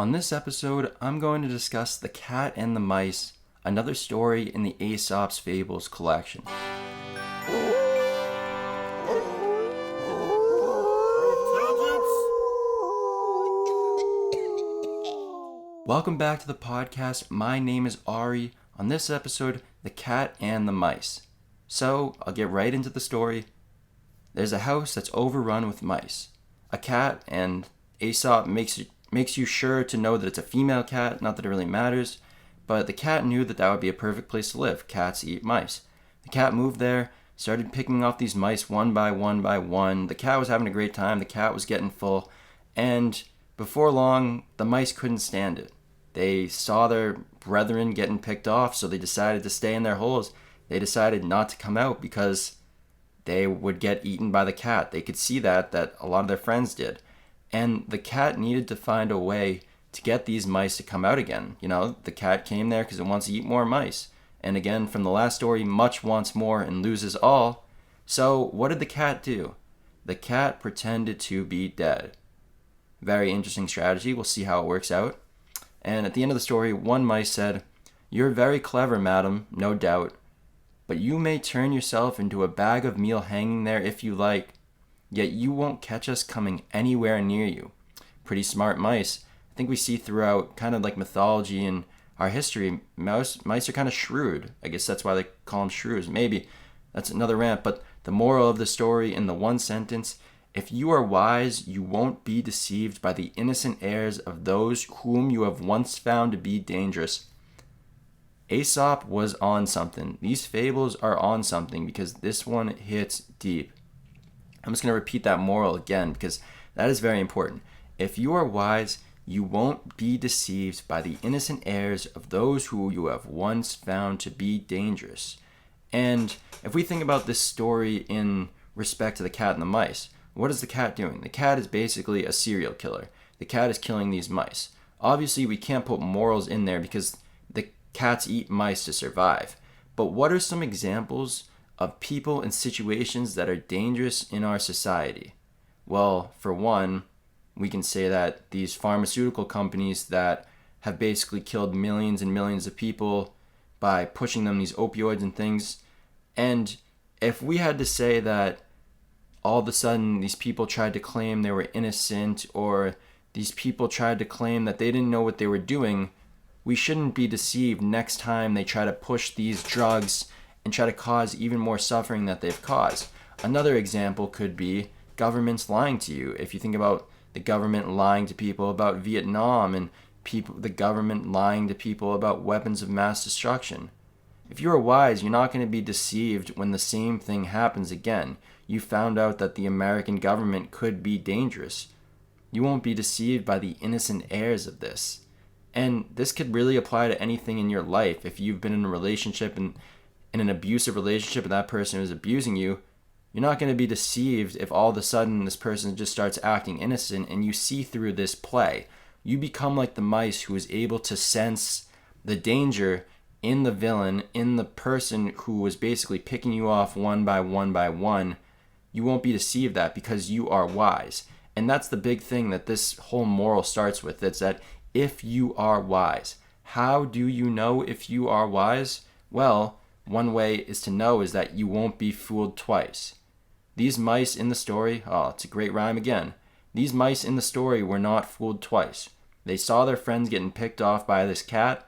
On this episode, I'm going to discuss The Cat and the Mice, another story in the Aesop's Fables collection. Welcome back to the podcast. My name is R.E. On this episode, The Cat and the Mice. So, I'll get right into the story. There's a house that's overrun with mice. A cat, and Aesop makes you sure to know that it's a female cat, not that it really matters, but the cat knew that would be a perfect place to live. Cats eat mice. The cat moved there, started picking off these mice one by one. The cat was having a great time. The cat was getting full, and before long, the mice couldn't stand it. They saw their brethren getting picked off, so they decided to stay in their holes. They decided not to come out because they would get eaten by the cat. They could see that a lot of their friends did. And the cat needed to find a way to get these mice to come out again. You know, the cat came there because it wants to eat more mice. And again, from the last story, much wants more and loses all. So what did the cat do? The cat pretended to be dead. Very interesting strategy. We'll see how it works out. And at the end of the story, one mice said, "You're very clever, madam, no doubt. But you may turn yourself into a bag of meal hanging there if you like. Yet you won't catch us coming anywhere near you." Pretty smart mice. I think we see throughout kind of like mythology and our history, mice are kind of shrewd. I guess that's why they call them shrews. Maybe that's another rant. But the moral of the story in the one sentence: if you are wise, you won't be deceived by the innocent airs of those whom you have once found to be dangerous. Aesop was on something. These fables are on something because this one hits deep. I'm just going to repeat that moral again because that is very important. If you are wise, you won't be deceived by the innocent airs of those who you have once found to be dangerous. And if we think about this story in respect to the cat and the mice, what is the cat doing? The cat is basically a serial killer. The cat is killing these mice. Obviously, we can't put morals in there because the cats eat mice to survive. But what are some examples of people and situations that are dangerous in our society? Well, for one, we can say that these pharmaceutical companies that have basically killed millions and millions of people by pushing them these opioids and things. And if we had to say that all of a sudden these people tried to claim they were innocent, or these people tried to claim that they didn't know what they were doing, we shouldn't be deceived next time they try to push these drugs and try to cause even more suffering that they've caused. Another example could be governments lying to you. If you think about the government lying to people about Vietnam and the government lying to people about weapons of mass destruction. If you are wise, you're not going to be deceived when the same thing happens again. You found out that the American government could be dangerous. You won't be deceived by the innocent airs of this. And this could really apply to anything in your life. If you've been in a relationship and in an abusive relationship and that person is abusing you, you're not going to be deceived if all of a sudden this person just starts acting innocent and you see through this play. You become like the mice who is able to sense the danger in the villain, in the person who was basically picking you off one by one. You won't be deceived that because you are wise. And that's the big thing that this whole moral starts with. It's that if you are wise. How do you know if you are wise? Well, one way is to know is that you won't be fooled twice. These mice in the story, it's a great rhyme again. These mice in the story were not fooled twice. They saw their friends getting picked off by this cat.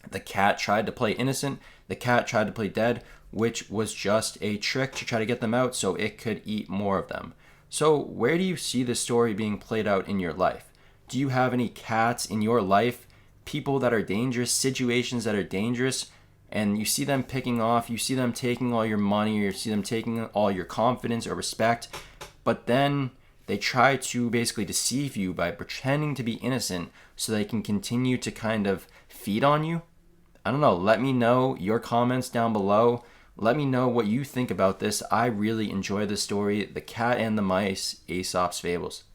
The cat tried to play innocent. The cat tried to play dead, which was just a trick to try to get them out so it could eat more of them. So where do you see this story being played out in your life? Do you have any cats in your life? People that are dangerous, situations that are dangerous, and you see them picking off, you see them taking all your money, or you see them taking all your confidence or respect, but then they try to basically deceive you by pretending to be innocent so they can continue to kind of feed on you? I don't know. Let me know your comments down below. Let me know what you think about this. I really enjoy this story, The Cat and the Mice, Aesop's Fables.